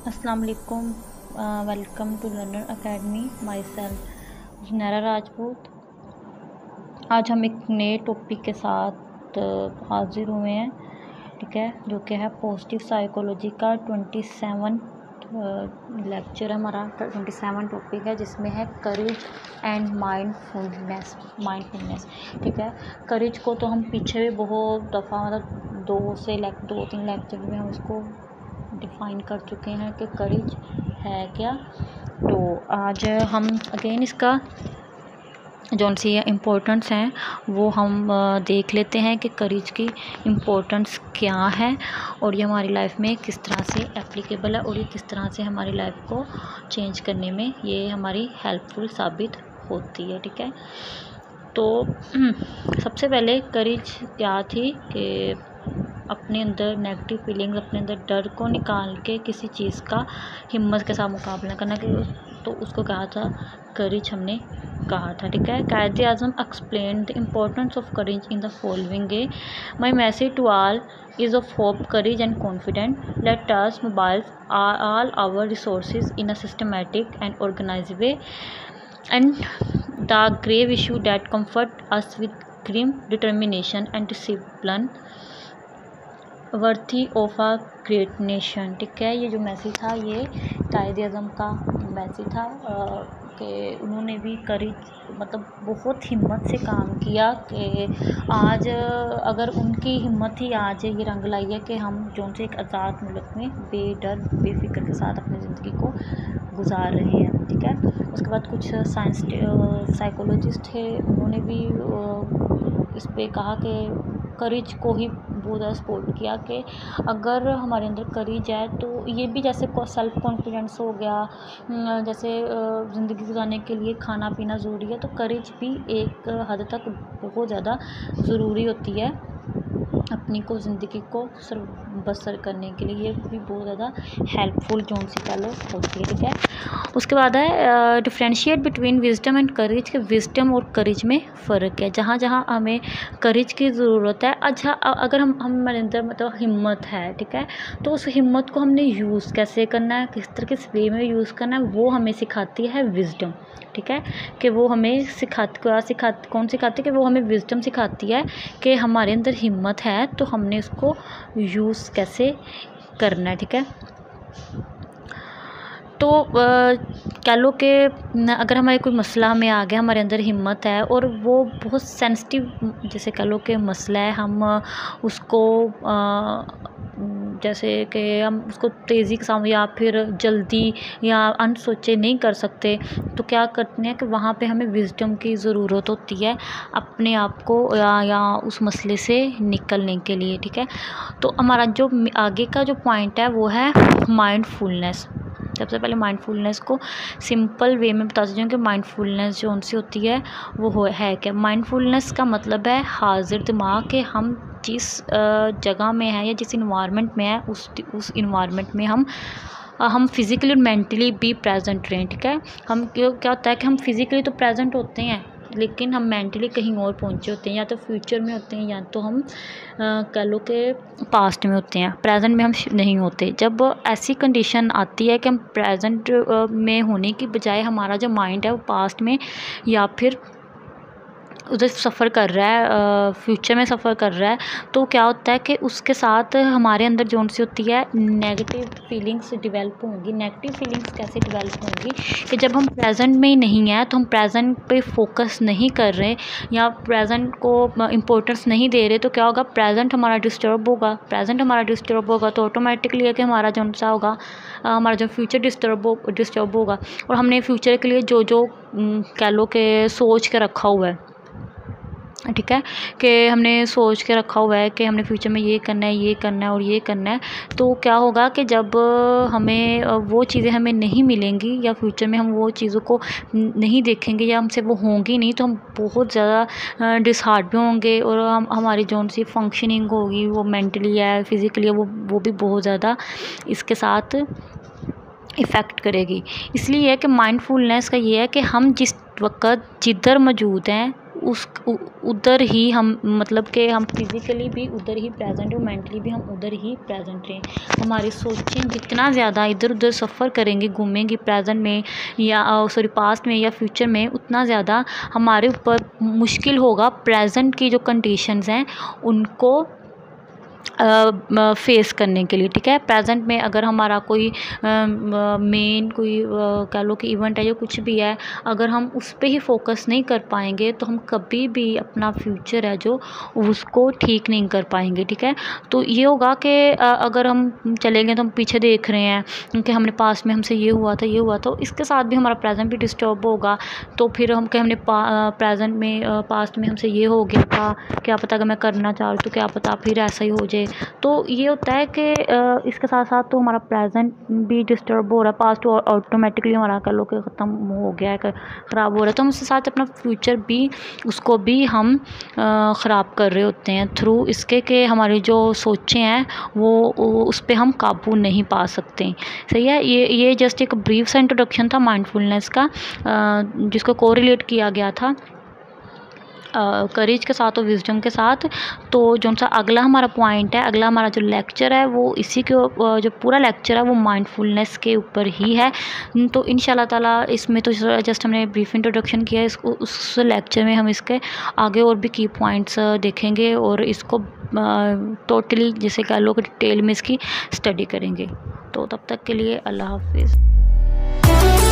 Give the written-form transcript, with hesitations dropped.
अस्सलाम वालेकुम। Welcome to learner academy. Myself Junaira Rajput. आज हम एक नए टॉपिक के साथ हाजिर हुए हैं, ठीक है, जो कि है पॉजिटिव साइकोलॉजी का 27 लेक्चर है हमारा। 27 टॉपिक है जिसमें है करेज एंड माइंडफुलनेस। ठीक है, करेज को तो हम पीछे भी बहुत दफ़ा मतलब 2-3 लेक्चर में हम उसको डिफ़ाइन कर चुके हैं कि करेज है क्या। तो आज हम अगेन इसका जो सी इम्पोर्टेंस हैं वो हम देख लेते हैं कि करेज की इम्पोर्टेंस क्या है और ये हमारी लाइफ में किस तरह से एप्लीकेबल है और ये किस तरह से हमारी लाइफ को चेंज करने में ये हमारी हेल्पफुल साबित होती है। ठीक है, तो सबसे पहले करेज क्या थी कि अपने अंदर नेगेटिव फीलिंग्स, अपने अंदर डर को निकाल के किसी चीज़ का हिम्मत के साथ मुकाबला करना, कि तो उसको कहा था करेज, हमने कहा था। ठीक है, Quaid Azam explain the importance of courage in the following way. My message to all is of hope, courage and confidence. Let us mobilize all our resources in a systematic and organized way and the grave issue that comfort us with grim determination and discipline worthy of a great nation। ठीक है, ये जो message था ये कायदे आज़म का message था कि उन्होंने भी करेज मतलब बहुत हिम्मत से काम किया कि आज अगर उनकी हिम्मत ही आज ये रंग लाई है कि हम जो से एक आज़ाद मुल्क में बेडर बेफिक्र के साथ अपनी ज़िंदगी को गुजार रहे हैं। ठीक है, उसके बाद कुछ साइकोलॉजिस्ट थे, उन्होंने भी इस पे कहा कि करेज को ही बहुत ज़्यादा सपोर्ट किया कि अगर हमारे अंदर करेज है तो ये भी जैसे सेल्फ कॉन्फिडेंस हो गया, जैसे ज़िंदगी गुजारने के लिए खाना पीना ज़रूरी है, तो करेज भी एक हद तक बहुत ज़्यादा ज़रूरी होती है अपनी को ज़िंदगी को बसर करने के लिए। ये भी बहुत ज़्यादा हेल्पफुल जो सी पहले होती है। ठीक है, उसके बाद है differentiate between wisdom and courage, के विजडम और करेज में फ़र्क है। जहाँ जहाँ हमें करेज की ज़रूरत है, अच्छा अगर हमारे अंदर मतलब हिम्मत है, ठीक है, तो उस हिम्मत को हमने यूज़ कैसे करना है, किस तरह किस वे में यूज़ करना है, वो हमें सिखाती है विजडम। ठीक है, कि वो हमें कौन सिखाती है, कि वो हमें विजडम सिखाती है कि हमारे अंदर हिम्मत है तो हमने उसको यूज़ कैसे करना है। ठीक है, तो कह लो कि अगर हमारे कोई मसला हमें आ गया, हमारे अंदर हिम्मत है और वो बहुत सेंसिटिव जैसे कह लो कि मसला है, हम उसको जैसे कि हम उसको तेज़ी के साथ या फिर जल्दी या अनसोचे नहीं कर सकते, तो क्या करते हैं कि वहाँ पे हमें विजडम की ज़रूरत होती है अपने आप को या उस मसले से निकलने के लिए। ठीक है, तो हमारा जो आगे का जो पॉइंट है वो है माइंडफुलनेस। सबसे पहले माइंडफुलनेस को सिंपल वे में बता सकती हूँ कि माइंडफुलनेस जो उनसे होती है वो है क्या। माइंडफुलनेस का मतलब है हाजिर दिमाग, के हम जिस जगह में हैं या जिस इन्वायरमेंट में है उस इन्वायरमेंट में हम फिज़िकली और मेंटली भी प्रेजेंट रहें। ठीक है, हम क्या होता है कि हम फिज़िकली तो प्रेजेंट होते हैं लेकिन हम मेंटली कहीं और पहुंचे होते हैं, या तो फ्यूचर में होते हैं या तो हम कह लो कि पास्ट में होते हैं, प्रेजेंट में हम नहीं होते। जब ऐसी कंडीशन आती है कि हम प्रेजेंट में होने की बजाय हमारा जो माइंड है वो पास्ट में या फिर उधर सफ़र कर रहा है, फ्यूचर में सफ़र कर रहा है, तो क्या होता है कि उसके साथ हमारे अंदर जो सी होती है नेगेटिव फीलिंग्स डिवेल्प होंगी। नेगेटिव फीलिंग्स कैसे डिवेल्प होंगी कि जब हम प्रेजेंट में ही नहीं हैं तो हम प्रेजेंट पे फोकस नहीं कर रहे या प्रेजेंट को इम्पोर्टेंस नहीं दे रहे, तो क्या होगा, प्रेजेंट हमारा डिस्टर्ब होगा तो ऑटोमेटिकली है कि हमारा जो सा होगा, हमारा जो फ्यूचर डिस्टर्ब होगा। और हमने फ्यूचर के लिए जो कह लो कि सोच के रखा हुआ है, ठीक है, कि हमने सोच के रखा हुआ है कि हमने फ्यूचर में ये करना है और ये करना है, तो क्या होगा कि जब हमें वो चीज़ें हमें नहीं मिलेंगी या फ्यूचर में हम वो चीज़ों को नहीं देखेंगे या हमसे वो होंगी नहीं, तो हम बहुत ज़्यादा डिसहार्ट भी होंगे और हमारी जो सी फंक्शनिंग होगी वो मेंटली है, फिज़िकली है, वो भी बहुत ज़्यादा इसके साथ इफ़ेक्ट करेगी। इसलिए है कि माइंडफुलनेस का ये है कि हम जिस वक्त जिधर मौजूद हैं उधर ही हम, मतलब कि हम फिज़िकली भी उधर ही प्रेजेंट हो, मेंटली भी हम उधर ही प्रेजेंट रहें। हमारी सोचें जितना ज़्यादा इधर उधर सफ़र करेंगी, घूमेंगी प्रेजेंट में या सॉरी पास्ट में या फ्यूचर में, उतना ज़्यादा हमारे ऊपर मुश्किल होगा प्रेजेंट की जो कंडीशंस हैं उनको फेस करने के लिए। ठीक है, प्रेजेंट में अगर हमारा कोई मेन कोई कह लो कि इवेंट है या कुछ भी है, अगर हम उस पे ही फोकस नहीं कर पाएंगे तो हम कभी भी अपना फ्यूचर है जो उसको ठीक नहीं कर पाएंगे। ठीक है, तो ये होगा कि अगर हम चलेंगे तो हम पीछे देख रहे हैं क्योंकि हमने पास्ट में हमसे ये हुआ था ये हुआ, तो इसके साथ भी हमारा प्रेजेंट भी डिस्टर्ब होगा। तो फिर हम कहें हमने प्रेजेंट में पास्ट में हमसे ये हो गया था, क्या पता अगर मैं करना चाह रही तो क्या पता फिर ऐसा ही हो जाए। तो ये होता है कि इसके साथ साथ तो हमारा प्रेजेंट भी डिस्टर्ब हो रहा है, पास्ट ऑटोमेटिकली हमारा कह लो कि ख़त्म हो गया है, ख़राब हो रहा है, तो हम उसके साथ अपना फ्यूचर भी उसको भी हम ख़राब कर रहे होते हैं थ्रू इसके कि हमारी जो सोचें हैं वो उस पर हम काबू नहीं पा सकते। सही है, ये जस्ट एक ब्रीफ सा इंट्रोडक्शन था माइंडफुलनेस का, जिसको कोरिलेट किया गया था करेज के साथ और विजडम के साथ। तो जो सा अगला हमारा पॉइंट है, अगला हमारा जो लेक्चर है वो इसी के जो पूरा लेक्चर है वो माइंडफुलनेस के ऊपर ही है। तो इंशाल्लाह ताला इसमें तो जस्ट हमने ब्रीफ इंट्रोडक्शन किया है, इसको उस लेक्चर में हम इसके आगे और भी की पॉइंट्स देखेंगे और इसको टोटली जैसे कह लो कि डिटेल में इसकी स्टडी करेंगे। तो तब तक के लिए अल्लाह हाफिज़।